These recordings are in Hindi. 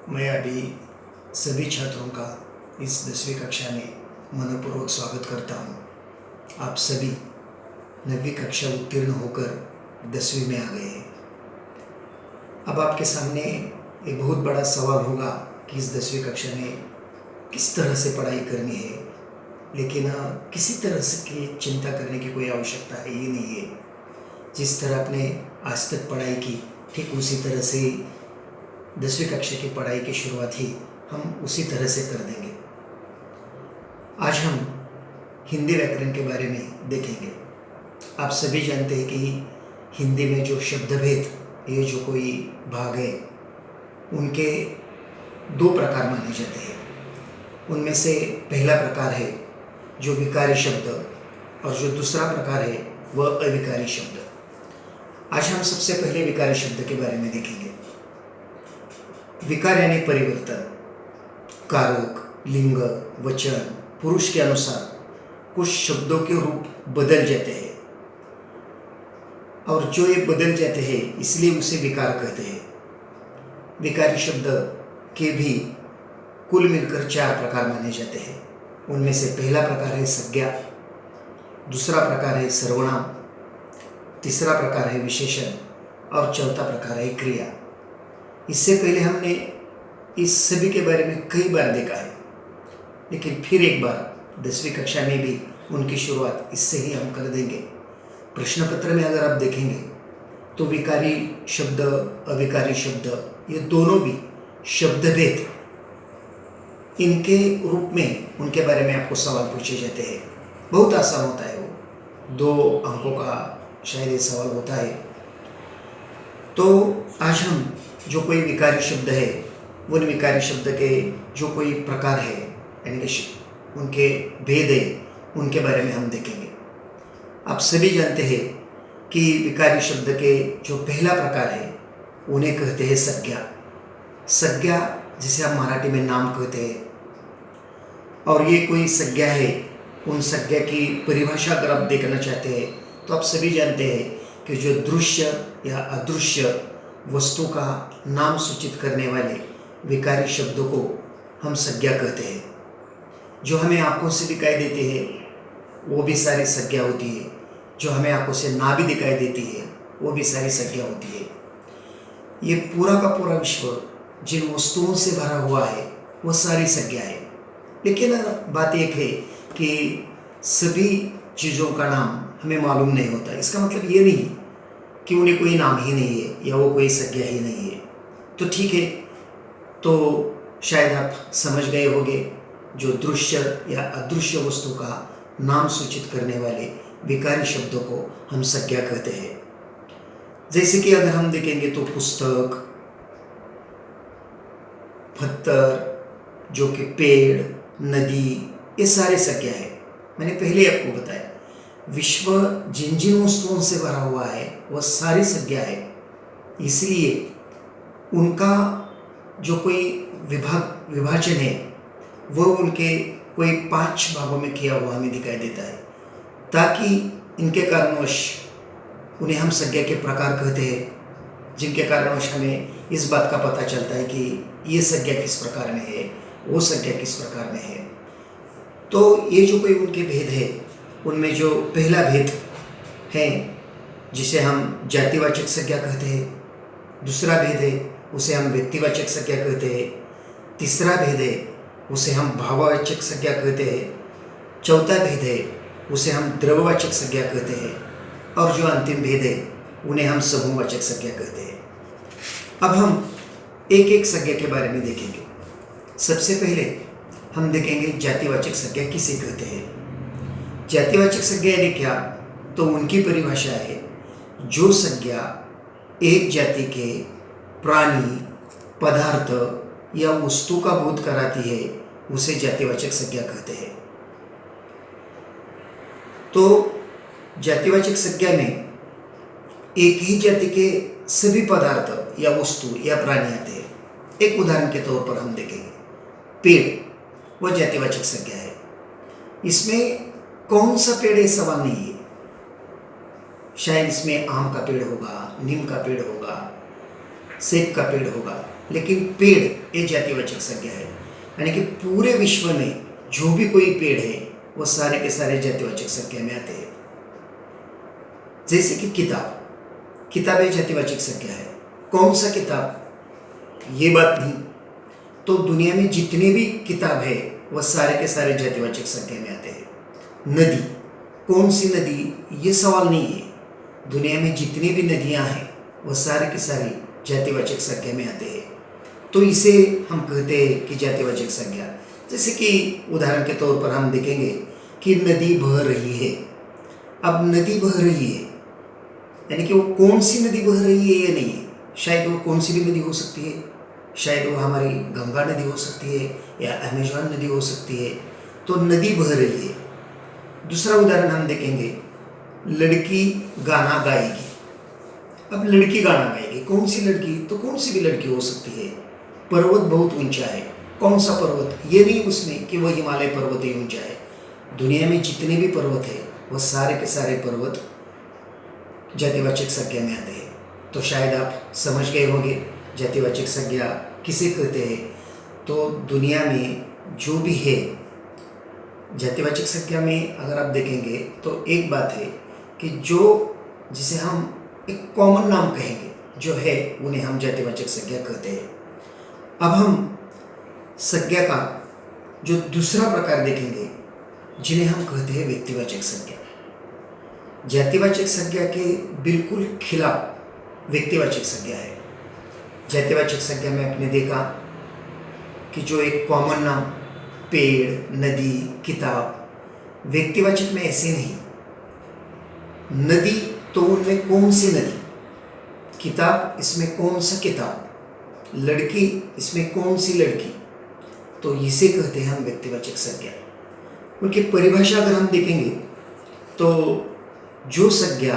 मैं अभी सभी छात्रों का इस 10वीं कक्षा में मनपूर्वक स्वागत करता हूँ। आप सभी 9वीं कक्षा उत्तीर्ण होकर 10वीं में आ गए हैं। अब आपके सामने एक बहुत बड़ा सवाल होगा कि इस 10वीं कक्षा में किस तरह से पढ़ाई करनी है, लेकिन किसी तरह से की चिंता करने की कोई आवश्यकता है ही नहीं है। जिस तरह आपने आज तक पढ़ाई की, ठीक उसी तरह से 10वीं कक्षा की पढ़ाई की शुरुआत ही हम उसी तरह से कर देंगे। आज हम हिंदी व्याकरण के बारे में देखेंगे। आप सभी जानते हैं कि हिंदी में जो शब्दभेद, ये जो कोई भाग है, उनके 2 प्रकार माने जाते हैं। उनमें से पहला प्रकार है जो विकारी शब्द, और जो दूसरा प्रकार है वह अविकारी शब्द। आज हम सबसे पहले विकारी शब्द के बारे में देखेंगे। विकार यानी परिवर्तन, कारक, लिंग, वचन, पुरुष के अनुसार कुछ शब्दों के रूप बदल जाते हैं, और जो ये बदल जाते हैं इसलिए उसे विकार कहते हैं। विकारी शब्द के भी कुल मिलकर 4 प्रकार माने जाते हैं। उनमें से पहला प्रकार है संज्ञा, दूसरा प्रकार है सर्वनाम, तीसरा प्रकार है विशेषण, और चौथा प्रकार है क्रिया। इससे पहले हमने इस सभी के बारे में कई बार देखा है, लेकिन फिर एक बार 10वीं कक्षा में भी उनकी शुरुआत इससे ही हम कर देंगे। प्रश्न पत्र में अगर आप देखेंगे तो विकारी शब्द, अविकारी शब्द, ये दोनों भी शब्दभेद, इनके रूप में उनके बारे में आपको सवाल पूछे जाते हैं। बहुत आसान होता है, वो 2 अंकों का शायद ये सवाल होता है। तो आज हम जो कोई विकारी शब्द है, उन विकारी शब्द के जो कोई प्रकार है, यानी कि उनके भेद है, उनके बारे में हम देखेंगे। आप सभी जानते हैं कि विकारी शब्द के जो पहला प्रकार है उन्हें कहते हैं संज्ञा। संज्ञा जिसे हम मराठी में नाम कहते हैं, और ये कोई संज्ञा है। उन संज्ञा की परिभाषा अगर आप देखना चाहते हैं तो आप सभी जानते हैं कि जो दृश्य या अदृश्य वस्तु का नाम सूचित करने वाले विकारी शब्दों को हम संज्ञा कहते हैं। जो हमें आंखों से दिखाई देते हैं वो भी सारी संज्ञा होती है, जो हमें आंखों से ना भी दिखाई देती है वो भी सारी संज्ञा होती है। ये पूरा का पूरा विश्व जिन वस्तुओं से भरा हुआ है वो सारी संज्ञा है। लेकिन बात एक है कि सभी चीज़ों का नाम हमें मालूम नहीं होता। इसका मतलब ये नहीं कि उन्हें कोई नाम ही नहीं है या वो कोई संज्ञा ही नहीं है। तो ठीक है, तो शायद आप समझ गए होंगे, जो दृश्य या अदृश्य वस्तु का नाम सूचित करने वाले विकारी शब्दों को हम संज्ञा कहते हैं। जैसे कि अगर हम देखेंगे तो पुस्तक, पत्थर, जो कि पेड़, नदी, ये सारे संज्ञा है। मैंने पहले आपको बताया, विश्व जिन जिन वस्तुओं से भरा हुआ है वह सारी संज्ञा है। इसलिए उनका जो कोई विभाजन है वो उनके कोई 5 भागों में किया हुआ हमें दिखाई देता है, ताकि इनके कारणवश उन्हें हम संज्ञा के प्रकार कहते हैं, जिनके कारणवश हमें इस बात का पता चलता है कि ये संज्ञा किस प्रकार में है, वो संज्ञा किस प्रकार में है। तो ये जो कोई उनके भेद है, उनमें जो पहला भेद है जिसे हम जातिवाचक संज्ञा कहते हैं, दूसरा भेद है उसे हम व्यक्तिवाचक संज्ञा कहते हैं, तीसरा भेद है उसे हम भाववाचक संज्ञा कहते हैं, चौथा भेद है उसे हम द्रव्यवाचक संज्ञा कहते हैं, और जो अंतिम भेद है उन्हें हम समूहवाचक संज्ञा कहते हैं। अब हम एक एक संज्ञा के बारे में देखेंगे। सबसे पहले हम देखेंगे जातिवाचक संज्ञा किसे कहते हैं। जातिवाचक संज्ञा यानी क्या, तो उनकी परिभाषा है जो संज्ञा एक जाति के प्राणी, पदार्थ या वस्तु का बोध कराती है उसे जातिवाचक संज्ञा कहते हैं। तो जातिवाचक संज्ञा में एक ही जाति के सभी पदार्थ या वस्तु या प्राणी आते हैं। एक उदाहरण के तौर पर हम देखेंगे, पेड़, वह जातिवाचक संज्ञा है। इसमें कौन सा पेड़ है सवाल नहीं है। शायद इसमें आम का पेड़ होगा, नीम का पेड़ होगा, सेब का पेड़ होगा, लेकिन पेड़ ये जातिवाचक संज्ञा है, यानी कि पूरे विश्व में जो भी कोई पेड़ है वो सारे के सारे जातिवाचक संज्ञा में आते हैं। जैसे कि किताब एक जातिवाचक संज्ञा है। कौन सा किताब, ये बात नहीं, तो दुनिया में जितने भी किताब है वह सारे के सारे जातिवाचक संज्ञा में आते हैं। नदी, कौन सी नदी, ये सवाल नहीं है। दुनिया में जितनी भी नदियां हैं वह सारे के सारे जातिवाचक संज्ञा में आते हैं। तो इसे हम कहते हैं कि जातिवाचक संज्ञा। जैसे कि उदाहरण के तौर पर हम देखेंगे कि नदी बह रही है। अब नदी बह रही है यानी कि वो कौन सी नदी बह रही है ये नहीं है, शायद वो कौन सी भी नदी हो सकती है, शायद वो हमारी गंगा नदी हो सकती है या अमेजॉन नदी हो सकती है। तो नदी बह रही है। दूसरा उदाहरण हम देखेंगे, लड़की गाना गाएगी। अब लड़की गाना गाएगी, कौन सी लड़की, तो कौन सी भी लड़की हो सकती है। पर्वत बहुत ऊंचा है, कौन सा पर्वत, ये नहीं उसमें कि वह हिमालय पर्वत ही ऊंचा है। दुनिया में जितने भी पर्वत है वह सारे के सारे पर्वत जातिवाचक संज्ञा में आते हैं। तो शायद आप समझ गए होंगे जातिवाचक संज्ञा किसे कहते हैं। तो दुनिया में जो भी है जातिवाचक संज्ञा में अगर आप देखेंगे तो एक बात है कि जिसे हम एक कॉमन नाम कहेंगे जो है उन्हें हम जातिवाचक संज्ञा कहते हैं। अब हम संज्ञा का जो दूसरा प्रकार देखेंगे जिन्हें हम कहते हैं व्यक्तिवाचक संज्ञा। जातिवाचक संज्ञा के बिल्कुल खिलाफ व्यक्तिवाचक संज्ञा है। जातिवाचक संज्ञा में आपने देखा कि जो एक कॉमन नाम, पेड़, नदी, किताब, व्यक्तिवाचक में ऐसे नहीं। नदी तो उनमें कौन सी नदी, किताब इसमें कौन सा किताब, लड़की इसमें कौन सी लड़की, तो इसे कहते हैं हम व्यक्तिवाचक संज्ञा। उनकी परिभाषा अगर हम देखेंगे तो जो संज्ञा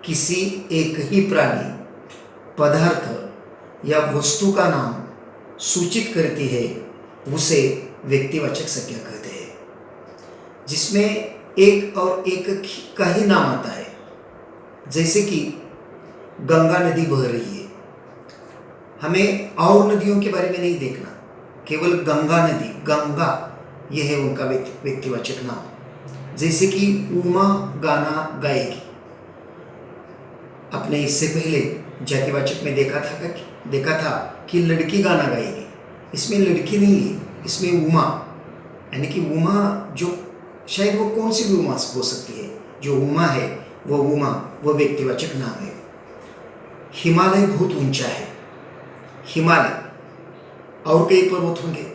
किसी एक ही प्राणी, पदार्थ या वस्तु का नाम सूचित करती है उसे व्यक्तिवाचक संज्ञा कहते हैं। जिसमें एक और एक का ही नाम आता है। जैसे कि गंगा नदी बह रही है, हमें और नदियों के बारे में नहीं देखना, केवल गंगा नदी, गंगा यह है उनका व्यक्तिवाचक नाम। जैसे कि उमा गाना गाएगी, आपने इससे पहले जातिवाचक में देखा था कि लड़की गाना गाएगी। इसमें लड़की नहीं है, इसमें उमा, यानी कि उमा जो शायद वो कौन सी भी उमा हो सकती है, जो उमा है वो उमा, वो व्यक्तिवाचक नाम है। हिमालय बहुत ऊंचा है, हिमालय, और कई पर्वत होंगे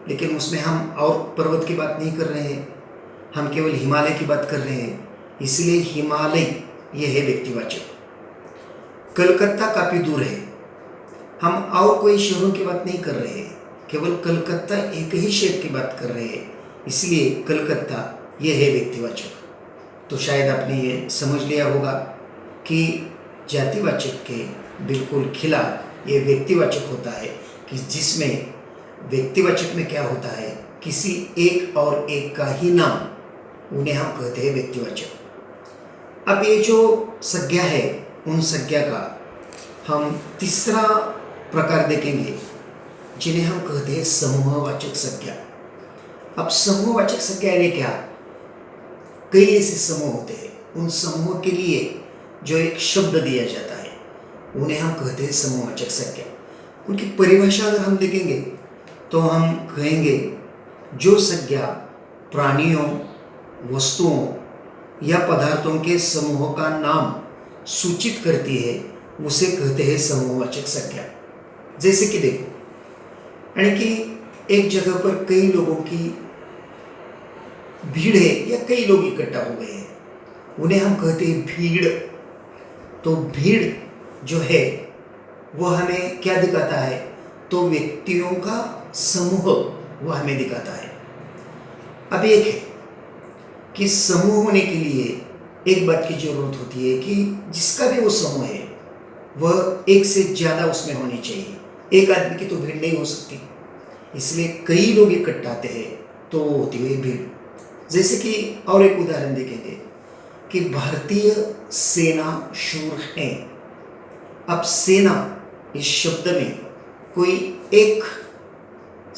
लेकिन उसमें हम और पर्वत की बात नहीं कर रहे हैं, हम केवल हिमालय की बात कर रहे हैं, इसलिए हिमालय यह है व्यक्तिवाचक। कलकत्ता काफ़ी दूर है, हम और कोई शहरों की बात नहीं कर रहे हैं, केवल कलकत्ता एक ही शहर की बात कर रहे हैं, इसलिए कलकत्ता यह है व्यक्तिवाचक। तो शायद आपने ये समझ लिया होगा कि जातिवाचक के बिल्कुल खिलाफ ये व्यक्तिवाचक होता है, कि जिसमें व्यक्तिवाचक में क्या होता है, किसी एक और एक का ही नाम, उन्हें हम कहते हैं व्यक्तिवाचक। अब ये जो संज्ञा है उन संज्ञा का हम तीसरा प्रकार देखेंगे जिन्हें हम कहते हैं समूहवाचक संज्ञा। अब समूहवाचक संज्ञा यानी क्या, कई ऐसे समूह होते हैं, उन समूह के लिए जो एक शब्द दिया जाता है उन्हें हम कहते हैं समूहवाचक संज्ञा। उनकी परिभाषा अगर हम देखेंगे तो हम कहेंगे जो संज्ञा प्राणियों, वस्तुओं या पदार्थों के समूह का नाम सूचित करती है उसे कहते हैं समूहवाचक संज्ञा। जैसे कि देखो, यानी कि एक जगह पर कई लोगों की भीड़ है या कई लोग इकट्ठा हो गए हैं, उन्हें हम कहते हैं भीड़। तो भीड़ जो है वह हमें क्या दिखाता है, तो व्यक्तियों का समूह वह हमें दिखाता है। अब एक है कि समूह होने के लिए एक बात की जरूरत होती है कि जिसका भी वो समूह है वह एक से ज़्यादा उसमें होने चाहिए, एक आदमी की तो भीड़ नहीं हो सकती, इसलिए कई लोग इकट्ठा आते हैं तो वो होती हुई भीड़। जैसे कि और एक उदाहरण देखेंगे कि भारतीय सेना शूर है। अब सेना इस शब्द में कोई एक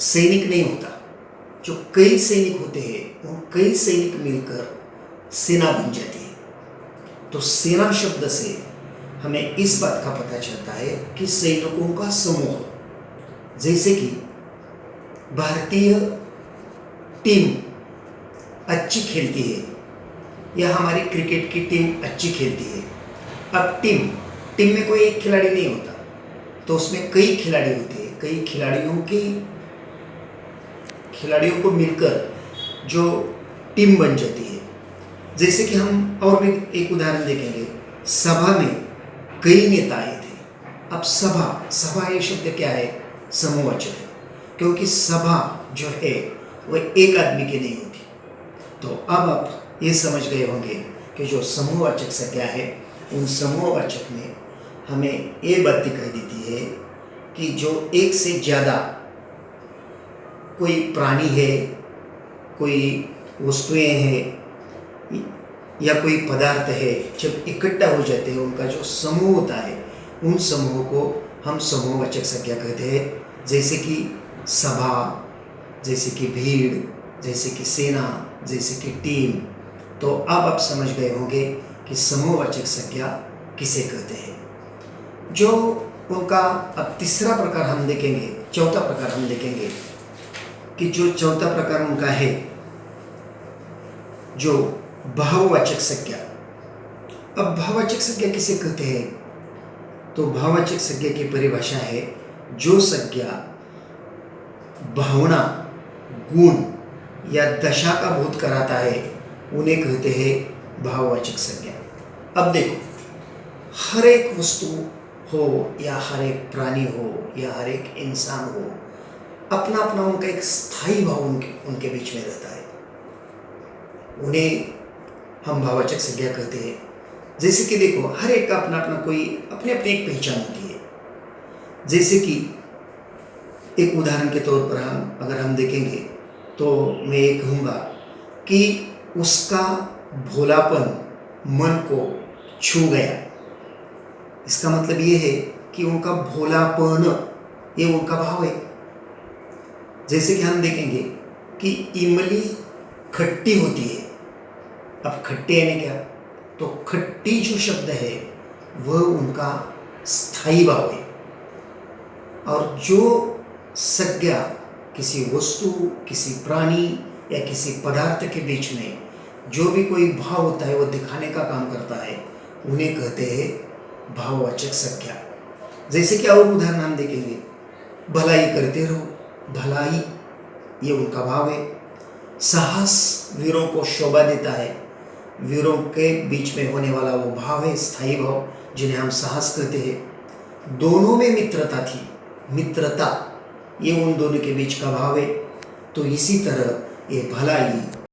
सैनिक नहीं होता, जो कई सैनिक होते हैं, वो कई सैनिक मिलकर सेना बन जाती है। तो सेना शब्द से हमें इस बात का पता चलता है कि सैनिकों का समूह, जैसे कि भारतीय टीम अच्छी खेलती है या हमारी क्रिकेट की टीम अच्छी खेलती है। अब टीम में कोई एक खिलाड़ी नहीं होता, तो उसमें कई खिलाड़ी होते हैं। कई खिलाड़ियों को मिलकर जो टीम बन जाती है। जैसे कि हम और भी एक उदाहरण देखेंगे, सभा में कई नेता आए थे। अब सभा ये शब्द क्या है? समूहवाचक है, क्योंकि सभा जो है वह एक आदमी की नहीं होती। तो अब आप ये समझ गए होंगे कि जो समूहवाचक संज्ञा है, उन समूहवाचक में हमें ये बात दिखाई देती है कि जो एक से ज़्यादा कोई प्राणी है, कोई वस्तुएं हैं या कोई पदार्थ है, जब इकट्ठा हो जाते हैं, उनका जो समूह होता है, उन समूह को हम समूहवाचक संज्ञा कहते हैं। जैसे कि सभा, जैसे कि भीड़, जैसे कि सेना, जैसे कि टीम। तो अब आप समझ गए होंगे कि समूहवाचक संज्ञा किसे कहते हैं। जो उनका अब तीसरा प्रकार हम देखेंगे, चौथा प्रकार हम देखेंगे कि जो चौथा प्रकार उनका है, जो भाववाचक संज्ञा। अब भाववाचक संज्ञा किसे कहते हैं? तो भाववाचक संज्ञा की परिभाषा है, जो संज्ञा भावना, गुण या दशा का बोध कराता है, उन्हें कहते हैं भाववाचक संज्ञा। अब देखो, हर एक वस्तु हो या हर एक प्राणी हो या हर एक इंसान हो, अपना अपना उनका एक स्थायी भाव उनके बीच में रहता है। उन्हें हम भाववाचक संज्ञा कहते हैं। जैसे कि देखो, हर एक का अपना अपना कोई अपनी अपनी एक पहचान होती है। जैसे कि एक उदाहरण के तौर पर अगर हम देखेंगे, तो मैं ये कहूँगा कि उसका भोलापन मन को छू गया। इसका मतलब ये है कि उनका भोलापन, ये उनका भाव है। जैसे कि हम देखेंगे कि इमली खट्टी होती है। अब खट्टी यानी क्या? तो खट्टी जो शब्द है वह उनका स्थायी भाव है। और जो संज्ञा किसी वस्तु, किसी प्राणी या किसी पदार्थ के बीच में जो भी कोई भाव होता है, वो दिखाने का काम करता है, उन्हें कहते हैं भाववाचक संज्ञा। जैसे कि और उदाहरण हम देखेंगे, भलाई करते रहो, भलाई, ये उनका भाव है। साहस वीरों को शोभा देता है। वीरों के बीच में होने वाला वो भाव है, स्थायी भाव, जिन्हें हम साहस कहते हैं। दोनों में मित्रता थी, मित्रता, ये उन दोनों के बीच का भाव है। तो इसी तरह ये भलाई